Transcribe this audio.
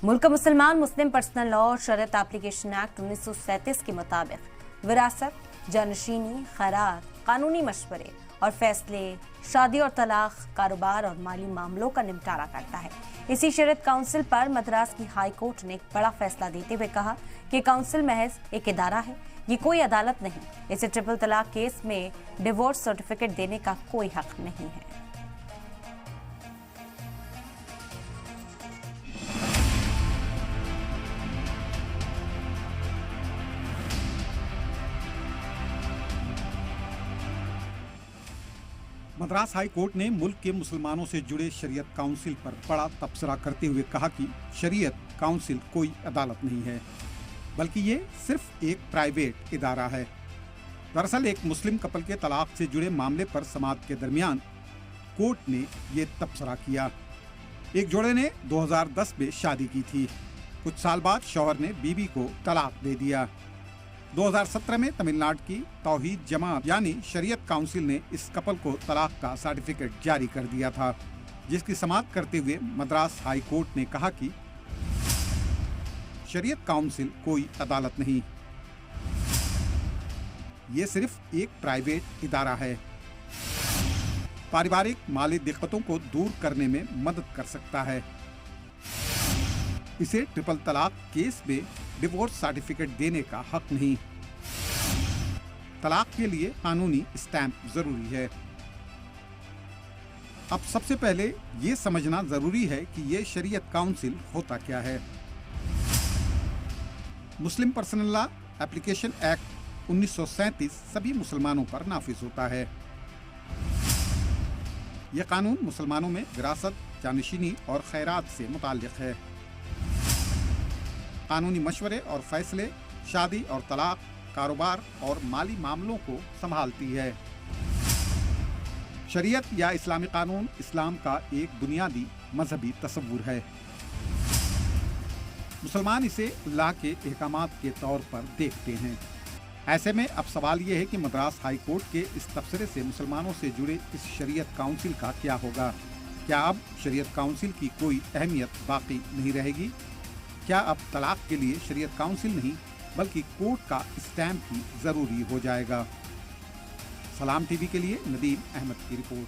मुल्क मुसलमान मुस्लिम personal law और शरीयत एप्लीकेशन एक्ट 1937 के मुताबिक विरासत, जानशीनी, खैरात, कानूनी मशवरे और फैसले, शादी और तलाक, कारोबार और माली मामलों का निपटारा करता है। इसी शरीयत काउंसिल पर मद्रास की हाई कोर्ट ने एक बड़ा फैसला देते हुए कहा कि काउंसिल महज एक इदारा है, ये कोई अदालत नहीं। इसे ट्रिपल तलाक केस में डिवोर्स सर्टिफिकेट देने का कोई हक नहीं है। मद्रास हाई कोर्ट ने मुल्क के मुसलमानों से जुड़े शरीयत काउंसिल पर बड़ा तबसरा करते हुए कहा कि शरीयत काउंसिल कोई अदालत नहीं है, बल्कि ये सिर्फ एक प्राइवेट इदारा है। दरअसल एक मुस्लिम कपल के तलाक से जुड़े मामले पर समाअत के दरमियान कोर्ट ने ये तबसरा किया। एक जोड़े ने 2010 में शादी की थी। कुछ साल बाद शौहर ने बीवी को तलाक दे दिया। 2017 में तमिलनाडु की तौहीद जमात यानी शरीयत काउंसिल ने इस कपल को तलाक का सर्टिफिकेट जारी कर दिया था, जिसकी समाअत करते हुए मद्रास हाई कोर्ट ने कहा कि शरीयत काउंसिल कोई अदालत नहीं, ये सिर्फ एक प्राइवेट इदारा है। पारिवारिक माली दिक्कतों को दूर करने में मदद कर सकता है। इसे ट्रिपल तलाक केस में डिवोर्स सर्टिफिकेट देने का हक नहीं। तलाक के लिए कानूनी स्टैंप जरूरी है। अब सबसे पहले ये समझना जरूरी है कि ये शरीयत काउंसिल होता क्या है। मुस्लिम पर्सनल लॉ एप्लीकेशन एक्ट 1937 सभी मुसलमानों पर नाफिज होता है। यह कानून मुसलमानों में विरासत, जानशीनी और खैरात से मुताल्लिक है। कानूनी मशवरे और फैसले, शादी और तलाक, कारोबार और माली मामलों को संभालती है। शरीयत या इस्लामी कानून इस्लाम का एक बुनियादी मजहबी तस्वुर है। मुसलमान इसे अल्लाह के अहकामात के तौर पर देखते हैं। ऐसे में अब सवाल यह है कि मद्रास हाई कोर्ट के इस तबसरे से मुसलमानों से जुड़े इस शरीयत काउंसिल का क्या होगा। क्या अब शरीयत काउंसिल की कोई अहमियत बाकी नहीं रहेगी? क्या अब तलाक के लिए शरीयत काउंसिल नहीं बल्कि कोर्ट का स्टैंप ही जरूरी हो जाएगा? सलाम टीवी के लिए नदीम अहमद की रिपोर्ट।